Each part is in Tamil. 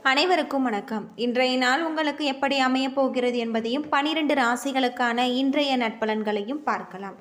அனைவருக்கும் வணக்கம். இன்றைய நாள் உங்களுக்கு எப்படி அமையப் போகிறது என்பதையும் 12 ராசிகளுக்கான இன்றைய நட்பலன்களையும் பார்க்கலாம்.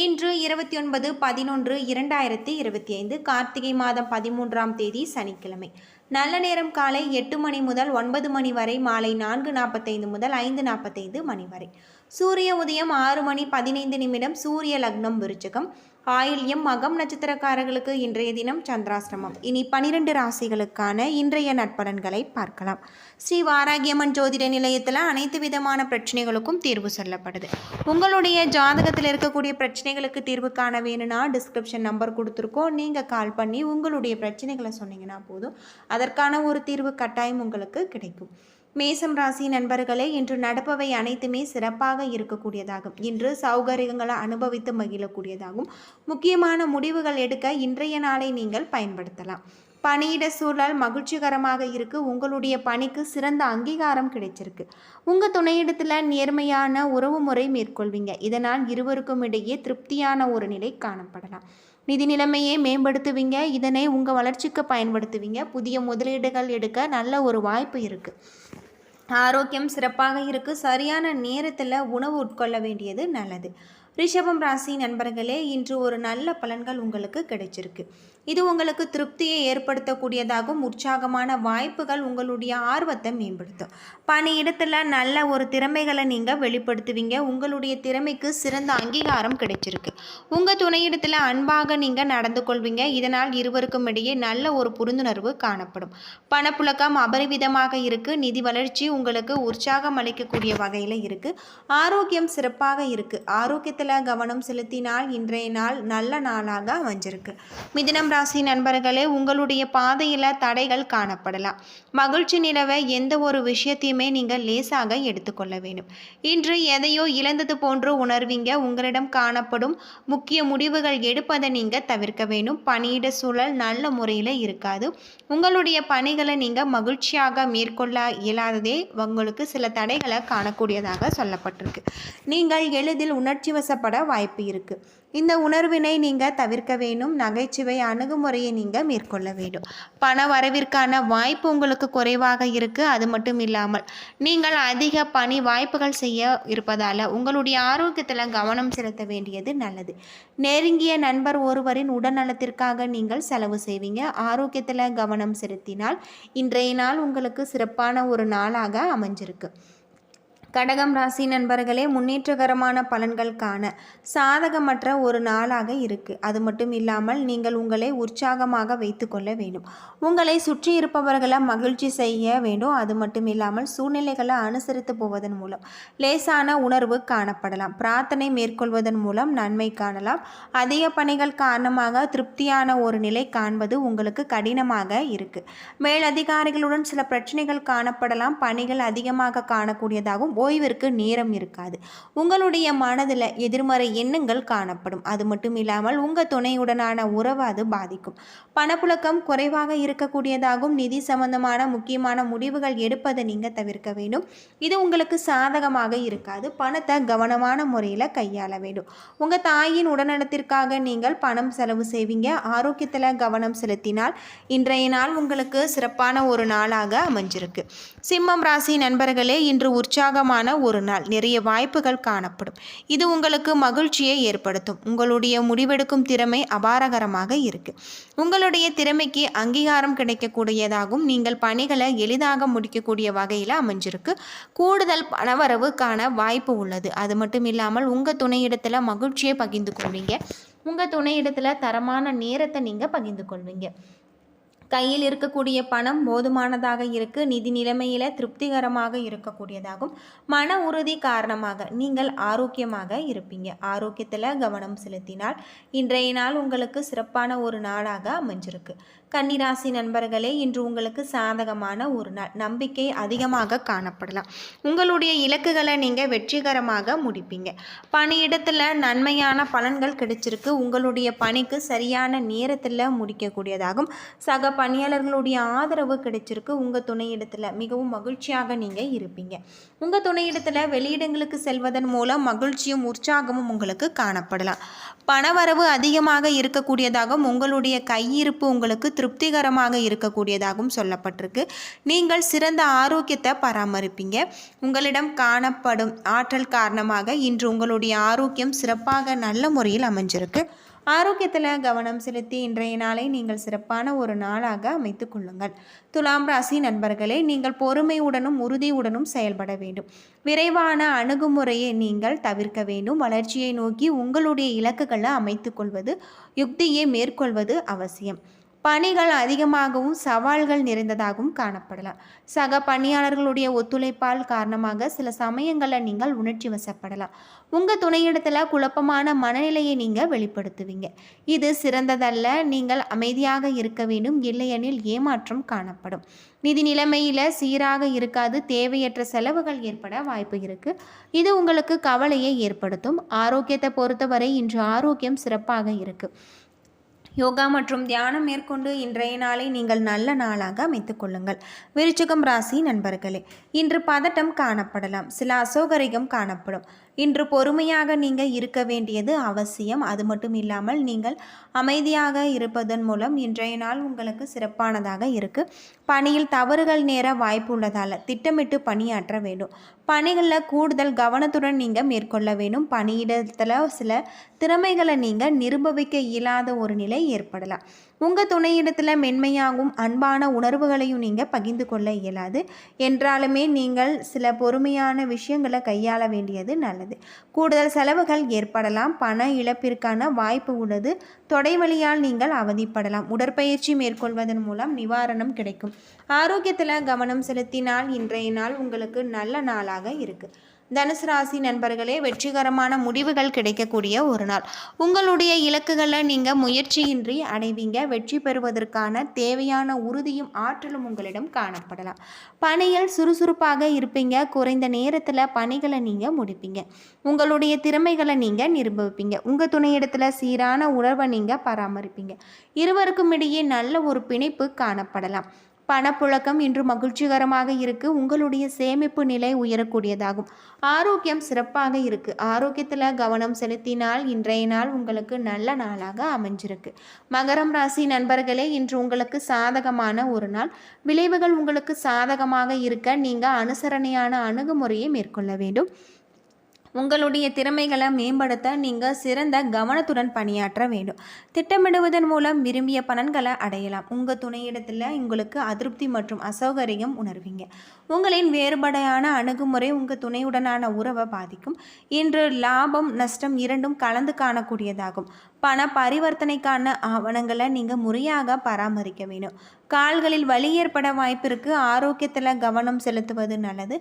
இன்று 29/11/2025 கார்த்திகை மாதம் 13ஆம் தேதி சனிக்கிழமை. நல்ல நேரம் காலை 8 மணி முதல் 9 மணி வரை, மாலை 4:45 முதல் 5:45 மணி வரை. சூரிய உதயம் 6 மணி 15 நிமிடம். சூரிய லக்னம் விருச்சிகம். ஆயில்யம் மகம் நட்சத்திரக்காரர்களுக்கு இன்றைய தினம் சந்திராஷ்டமம். இனி 12 ராசிகளுக்கான இன்றைய நட்பலன்களை பார்க்கலாம். ஸ்ரீ வாராகியம்மன் ஜோதிட நிலையத்தில் அனைத்து விதமான பிரச்சனைகளுக்கும் தீர்வு சொல்லப்படுது. உங்களுடைய ஜாதகத்தில் இருக்கக்கூடிய பிரச்சனைகளுக்கு தீர்வு காண வேணும்னா டிஸ்கிரிப்ஷன் நம்பர் கொடுத்துருக்கோம். நீங்கள் கால் பண்ணி உங்களுடைய பிரச்சனைகளை சொன்னீங்கன்னா போதும், அதற்கான ஒரு தீர்வு கட்டாயம் உங்களுக்கு கிடைக்கும். மேசம் ராசி நண்பர்களே, இன்று நடப்பவை அனைத்துமே சிறப்பாக இருக்கக்கூடியதாகும். இன்று சௌகரியங்களை அனுபவித்து மகிழக்கூடியதாகும். முக்கியமான முடிவுகள் எடுக்க இன்றைய நாளை நீங்கள் பயன்படுத்தலாம். பணியிட சூழல் மகிழ்ச்சிகரமாக இருக்கு. உங்களுடைய பணிக்கு சிறந்த அங்கீகாரம் கிடைச்சிருக்கு. உங்கள் துணையிடத்தில் நேர்மையான உறவு முறை மேற்கொள்வீங்க. இதனால் இருவருக்கும் இடையே திருப்தியான ஒரு நிலை காணப்படலாம். நிதி நிலைமையை மேம்படுத்துவீங்க. இதனை உங்கள் வளர்ச்சிக்கு பயன்படுத்துவீங்க. புதிய முதலீடுகள் எடுக்க நல்ல ஒரு வாய்ப்பு இருக்குது. ஆரோக்கியம் சிறப்பாக இருக்குது. சரியான நேரத்தில் உணவு உட்கொள்ள வேண்டியது நல்லது. ரிஷபம் ராசி நண்பர்களே, இன்று ஒரு நல்ல பலன்கள் உங்களுக்கு கிடைச்சிருக்கு. இது உங்களுக்கு திருப்தியை ஏற்படுத்தக்கூடியதாகவும் உற்சாகமான வாய்ப்புகள் உங்களுடைய ஆர்வத்தை மேம்படுத்தும். பணியிடத்தில் நல்ல ஒரு திறமைகளை நீங்கள் வெளிப்படுத்துவீங்க. உங்களுடைய திறமைக்கு சிறந்த அங்கீகாரம் கிடைச்சிருக்கு. உங்கள் துணையிடத்தில் அன்பாக நீங்கள் நடந்து கொள்வீங்க. இதனால் இருவருக்கும் இடையே நல்ல ஒரு புரிந்துணர்வு காணப்படும். பணப்புழக்கம் அபரிவிதமாக இருக்குது. நிதி வளர்ச்சி உங்களுக்கு உற்சாகம் அளிக்கக்கூடிய வகையில் இருக்குது. ஆரோக்கியம் சிறப்பாக இருக்குது. ஆரோக்கியத்தில் கவனம் செலுத்தினால் இன்றைய நாள் நல்ல நாளாக அமைஞ்சிருக்கு. மிதுனம் ராசி நண்பர்களே, உங்களுடைய பாதையில் தடைகள் காணப்படலாம். மகிழ்ச்சி நிலவ எந்த ஒரு விஷயத்தையுமே நீங்கள் லேசாக எடுத்துக்கொள்ள வேண்டும். இன்று எதையோ இழந்தது போன்று உணர்வீங்க. உங்களிடம் காணப்படும் முக்கிய முடிவுகள் எடுப்பதை நீங்கள் தவிர்க்க வேண்டும். பணியிட சூழல் நல்ல முறையில் இருக்காது. உங்களுடைய பணிகளை நீங்கள் மகிழ்ச்சியாக மேற்கொள்ள இயலாததே உங்களுக்கு சில தடைகளை காணக்கூடியதாக சொல்லப்பட்டிருக்கு. நீங்கள் எளிதில் உணர்ச்சி வசப்பட வாய்ப்பு இருக்குது. இந்த உணர்வினை நீங்கள் தவிர்க்க வேண்டும். நகைச்சுவை அணுகுமுறையை நீங்கள் மேற்கொள்ள வேண்டும். பண வரவிற்கான வாய்ப்பு உங்களுக்கு குறைவாக இருக்குது. அது மட்டும் இல்லாமல் நீங்கள் அதிக பணி வாய்ப்புகள் செய்ய இருப்பதால் உங்களுடைய ஆரோக்கியத்தில் கவனம் செலுத்த வேண்டியது நல்லது. நெருங்கிய நண்பர் ஒருவரின் உடல்நலத்திற்காக நீங்கள் செலவு செய்வீங்க. ஆரோக்கியத்தில் கவனம் செலுத்தினால் இன்றைய நாள் உங்களுக்கு சிறப்பான ஒரு நாளாக அமைஞ்சிருக்கு. கடகம் ராசி நண்பர்களே, முன்னேற்றகரமான பலன்கள் காண சாதகமற்ற ஒரு நாளாக இருக்குது. அது மட்டும் இல்லாமல் நீங்கள் உங்களை உற்சாகமாக வைத்து கொள்ள வேண்டும். உங்களை சுற்றி இருப்பவர்களை மகிழ்ச்சி செய்ய வேண்டும். அது மட்டும் இல்லாமல் சூழ்நிலைகளை அனுசரித்து போவதன் மூலம் லேசான உணர்வு காணப்படலாம். பிரார்த்தனை மேற்கொள்வதன் மூலம் நன்மை காணலாம். அதிக பணிகள் காரணமாக திருப்தியான ஒரு நிலை காண்பது உங்களுக்கு கடினமாக இருக்குது. மேலதிகாரிகளுடன் சில பிரச்சனைகள் காணப்படலாம். பணிகள் அதிகமாக காணக்கூடியதாகவும் ஓய்விற்கு நேரம் இருக்காது. உங்களுடைய மனதில் எதிர்மறை எண்ணங்கள் காணப்படும். அது மட்டும் இல்லாமல் உங்கள் துணையுடனான உறவு அது பாதிக்கும். பணப்புழக்கம் குறைவாக இருக்கக்கூடியதாகவும் நிதி சம்பந்தமான முக்கியமான முடிவுகள் எடுப்பதை நீங்கள் தவிர்க்க வேண்டும். இது உங்களுக்கு சாதகமாக இருக்காது. பணத்தை கவனமான முறையில் கையாள வேண்டும். உங்கள் தாயின் உடல்நலத்திற்காக நீங்கள் பணம் செலவு செய்வீங்க. ஆரோக்கியத்தில் கவனம் செலுத்தினால் இன்றைய நாள் உங்களுக்கு சிறப்பான ஒரு நாளாக அமைஞ்சிருக்கு. சிம்மம் ராசி நண்பர்களே, இன்று உற்சாகமான ஒரு நாள். நிறைய வாய்ப்புகள் காணப்படும். இது உங்களுக்கு மகிழ்ச்சியை ஏற்படுத்தும். உங்களுடைய முடிவெடுக்கும் திறமை அபாரகரமாக இருக்கு. உங்களுடைய திறமைக்கு அங்கீகாரம் கிடைக்கக்கூடியதாகவும் நீங்கள் பணிகளை எளிதாக முடிக்கக்கூடிய வகையில் அமைஞ்சிருக்கு. கூடுதல் பணவரவு காண வாய்ப்பு உள்ளது. அது மட்டும் இல்லாமல் உங்கள் துணையிடத்தில் மகிழ்ச்சியை பகிர்ந்து கொள்வீங்க. உங்கள் துணையிடத்தில் தரமான நேரத்தை நீங்கள் பகிர்ந்து கொள்வீங்க. கையில் இருக்கக்கூடிய பணம் போதுமானதாக இருக்குது. நிதி நிலைமையில் திருப்திகரமாக இருக்கக்கூடியதாகும். மன உறுதி காரணமாக நீங்கள் ஆரோக்கியமாக இருப்பீங்க. ஆரோக்கியத்தில் கவனம் செலுத்தினால் இன்றைய நாள் உங்களுக்கு சிறப்பான ஒரு நாளாக அமைஞ்சிருக்கு. கன்னிராசி நண்பர்களே, இன்று உங்களுக்கு சாதகமான ஒரு நாள். நம்பிக்கை அதிகமாக காணப்படலாம். உங்களுடைய இலக்குகளை நீங்கள் வெற்றிகரமாக முடிப்பீங்க. பணியிடத்தில் நன்மையான பலன்கள் கிடைச்சிருக்கு. உங்களுடைய பணிக்கு சரியான நேரத்தில் முடிக்கக்கூடியதாகும். சக பணியாளர்களுடைய ஆதரவு கிடைச்சிருக்கு. உங்கள் துணையிடத்தில் மிகவும் மகிழ்ச்சியாக நீங்கள் இருப்பீங்க. உங்கள் துணையிடத்தில் வெளியிடங்களுக்கு செல்வதன் மூலம் மகிழ்ச்சியும் உற்சாகமும் உங்களுக்கு காணப்படலாம். பணவரவு அதிகமாக இருக்கக்கூடியதாகவும் உங்களுடைய கையிருப்பு உங்களுக்கு திருப்திகரமாக இருக்கக்கூடியதாகவும் சொல்லப்பட்டிருக்கு. நீங்கள் சிறந்த ஆரோக்கியத்தை பராமரிப்பீங்க. உங்களிடம் காணப்படும் ஆற்றல் காரணமாக இன்று உங்களுடைய ஆரோக்கியம் சிறப்பாக நல்ல முறையில் அமைஞ்சிருக்கு. ஆரோக்கியத்தில் கவனம் செலுத்தி இன்றைய நாளை நீங்கள் சிறப்பான ஒரு நாளாக அமைத்து கொள்ளுங்கள். துலாம் ராசி நண்பர்களே, நீங்கள் பொறுமையுடனும் உறுதியுடனும் செயல்பட வேண்டும். விரைவான அணுகுமுறையை நீங்கள் தவிர்க்க வேண்டும். வளர்ச்சியை நோக்கி உங்களுடைய இலக்குகளை அமைத்து கொள்வது, யுக்தியை மேற்கொள்வது அவசியம். பணிகள் அதிகமாகவும் சவால்கள் நிறைந்ததாகவும் காணப்படலாம். சக பணியாளர்களுடைய ஒத்துழைப்பால் காரணமாக சில சமயங்களில் நீங்கள் உணர்ச்சி வசப்படலாம். உங்கள் துணையிடத்தில் குழப்பமான மனநிலையை நீங்கள் வெளிப்படுத்துவீங்க. இது சிறந்ததல்ல. நீங்கள் அமைதியாக இருக்க வேண்டும், இல்லையெனில் ஏமாற்றம் காணப்படும். நிதி நிலைமையில் சீராக இருக்காது. தேவையற்ற செலவுகள் ஏற்பட வாய்ப்பு இருக்குது. இது உங்களுக்கு கவலையை ஏற்படுத்தும். ஆரோக்கியத்தை பொறுத்தவரை இன்று ஆரோக்கியம் சிறப்பாக இருக்குது. யோகா மற்றும் தியானம் மேற்கொண்டு இன்றைய நாளை நீங்கள் நல்ல நாளாக அமைத்துக் கொள்ளுங்கள். விருச்சிகம் ராசி நண்பர்களே, இன்று பதட்டம் காணப்படலாம். சில அசௌகரியம் காணப்படும். இன்று பொறுமையாக நீங்கள் இருக்க வேண்டியது அவசியம். அது மட்டும் இல்லாமல் நீங்கள் அமைதியாக இருப்பதன் மூலம் இன்றைய நாள் உங்களுக்கு சிறப்பானதாக இருக்குது. பணியில் தவறுகள் நேர வாய்ப்பு உள்ளதால் திட்டமிட்டு பணியாற்ற வேண்டும். பணிகளில் கூடுதல் கவனத்துடன் நீங்கள் மேற்கொள்ள வேண்டும். பணியிடத்தில் சில திறமைகளை நீங்கள் நிரூபிக்க இயலாத ஒரு நிலை ஏற்படலாம். உங்கள் துணையிடத்தில் மென்மையாகவும் அன்பான உணர்வுகளையும் நீங்கள் பகிர்ந்து கொள்ள இயலாது. என்றாலுமே நீங்கள் சில பொறுமையான விஷயங்களை கையாள வேண்டியது நல்லது. கூடுதல் செலவுகள் ஏற்படலாம். பண இழப்பிற்கான வாய்ப்பு உள்ளது. தொடைவலியால் நீங்கள் அவதிப்படலாம். உடற்பயிற்சி மேற்கொள்வதன் மூலம் நிவாரணம் கிடைக்கும். ஆரோக்கியத்தில் கவனம் செலுத்தினால் இன்றைய நாள் உங்களுக்கு நல்ல நாளாக இருக்குது. தனுசு ராசி நண்பர்களே, வெற்றிகரமான முடிவுகள் கிடைக்கக்கூடிய ஒரு நாள். உங்களுடைய இலக்குகளை நீங்கள் முயற்சியின்றி அடைவீங்க. வெற்றி பெறுவதற்கான தேவையான உறுதியும் ஆற்றலும் உங்களிடம் காணப்படலாம். பணியில் சுறுசுறுப்பாக இருப்பீங்க. குறைந்த நேரத்தில் பணிகளை நீங்கள் முடிப்பீங்க. உங்களுடைய திறமைகளை நீங்கள் நிரூபிப்பீங்க. உங்கள் துணையிடத்தில் சீரான உணர்வை நீங்கள் பராமரிப்பீங்க. இருவருக்கும் இடையே நல்ல ஒரு பிணைப்பு காணப்படலாம். பணப்புழக்கம் இன்று மகிழ்ச்சிகரமாக இருக்குது. உங்களுடைய சேமிப்பு நிலை உயரக்கூடியதாகும். ஆரோக்கியம் சிறப்பாக இருக்குது. ஆரோக்கியத்தில் கவனம் செலுத்தினால் இன்றைய நாள் உங்களுக்கு நல்ல நாளாக அமைஞ்சிருக்கு. மகரம் ராசி நண்பர்களே, இன்று உங்களுக்கு சாதகமான ஒரு நாள். விளைவுகள் உங்களுக்கு சாதகமாக இருக்க நீங்கள் அனுசரணையான அணுகுமுறையை மேற்கொள்ள வேண்டும். உங்களுடைய திறமைகளை மேம்படுத்த நீங்கள் சிறந்த கவனத்துடன் பணியாற்ற வேண்டும். திட்டமிடுவதன் மூலம் விரும்பிய பலன்களை அடையலாம். உங்கள் துணையிடத்தில் உங்களுக்கு அதிருப்தி மற்றும் அசௌகரியம் உணர்வீங்க. உங்களின் வேறுபடையான அணுகுமுறை உங்கள் துணையுடனான உறவை பாதிக்கும். இன்று லாபம் நஷ்டம் இரண்டும் கலந்து காணக்கூடியதாகும். பண பரிவர்த்தனைக்கான ஆவணங்களை நீங்கள் முறையாக பராமரிக்க வேண்டும். கால்களில் வலி ஏற்பட வாய்ப்பிற்கு. ஆரோக்கியத்தில் கவனம் செலுத்துவது நல்லது.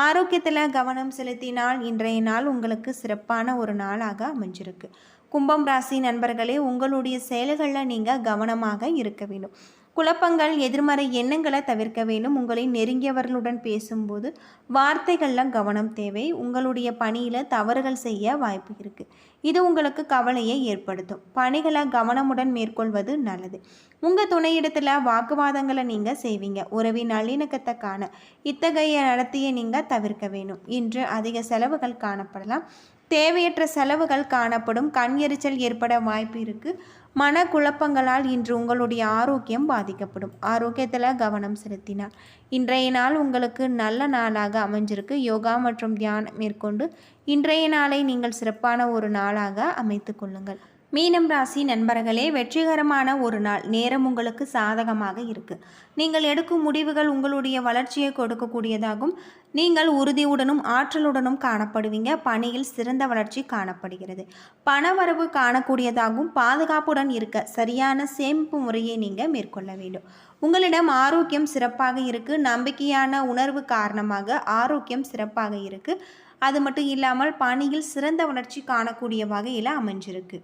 ஆரோக்கியத்தில் கவனம் செலுத்தினால் இன்றைய நாள் உங்களுக்கு சிறப்பான ஒரு நாளாக அமைஞ்சிருக்கு. கும்பம் ராசி நண்பர்களே, உங்களுடைய செயல்களில் நீங்கள் கவனமாக இருக்க வேண்டும். குழப்பங்கள் எதிர்மறை எண்ணங்களை தவிர்க்க வேண்டும். உங்களை நெருங்கியவர்களுடன் பேசும்போது வார்த்தைகளில் கவனம் தேவை. உங்களுடைய பணியில் தவறுகள் செய்ய வாய்ப்பு இருக்குது. இது உங்களுக்கு கவலையை ஏற்படுத்தும். பணிகளை கவனமுடன் மேற்கொள்வது நல்லது. உங்கள் துணையிடத்தில் வாக்குவாதங்களை நீங்கள் செய்வீங்க. உறவின் நல்லிணக்கத்தை காண இத்தகைய நடத்தையை நீங்கள் தவிர்க்க வேண்டும். இன்று அதிக செலவுகள் காணப்படலாம். தேவையற்ற செலவுகள் காணப்படும். கண் எரிச்சல் ஏற்பட வாய்ப்பு இருக்குது. மனக்குழப்பங்களால் இன்று உங்களுடைய ஆரோக்கியம் பாதிக்கப்படும். ஆரோக்கியத்தில் கவனம் செலுத்தினார் இன்றைய நாள் உங்களுக்கு நல்ல நாளாக அமைஞ்சிருக்கு. யோகா மற்றும் தியானம் மேற்கொண்டு இன்றைய நாளை நீங்கள் சிறப்பான ஒரு நாளாக அமைத்து கொள்ளுங்கள். மீனம் ராசி நண்பர்களே, வெற்றிகரமான ஒரு நாள். நேரம் உங்களுக்கு சாதகமாக இருக்குது. நீங்கள் எடுக்கும் முடிவுகள் உங்களுடைய வளர்ச்சியை கொடுக்கக்கூடியதாகும். நீங்கள் உறுதியுடனும் ஆற்றலுடனும் காணப்படுவீங்க. பணியில் சிறந்த வளர்ச்சி காணப்படுகிறது. பணவரவு காணக்கூடியதாகவும் பாதுகாப்புடன் இருக்க சரியான சேமிப்பு முறையை நீங்கள் மேற்கொள்ள வேண்டும். உங்களிடம் ஆரோக்கியம் சிறப்பாக இருக்குது. நம்பிக்கையான உணர்வு காரணமாக ஆரோக்கியம் சிறப்பாக இருக்குது. அது மட்டும் இல்லாமல் பணியில் சிறந்த வளர்ச்சி காணக்கூடிய வகையில் அமைஞ்சிருக்கு.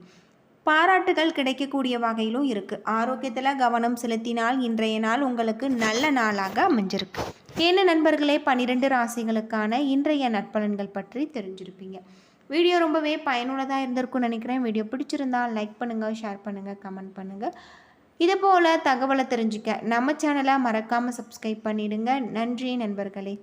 பாராட்டுகள் கிடைக்கக்கூடிய வகையிலும் இருக்குது. ஆரோக்கியத்தில் கவனம் செலுத்தினால் இன்றைய நாள் உங்களுக்கு நல்ல நாளாக அமைஞ்சிருக்கு. என்ன நண்பர்களே, 12 ராசிகளுக்கான இன்றைய நற்பலன்கள் பற்றி தெரிஞ்சிருப்பீங்க. வீடியோ ரொம்பவே பயனுள்ளதாக இருந்திருக்கும்னு நினைக்கிறேன். வீடியோ பிடிச்சிருந்தால் லைக் பண்ணுங்கள், ஷேர் பண்ணுங்கள், கமெண்ட் பண்ணுங்கள். இதுபோல் தகவலை தெரிஞ்சுக்க நம்ம சேனலை மறக்காமல் சப்ஸ்கிரைப் பண்ணிடுங்க. நன்றி நண்பர்களே.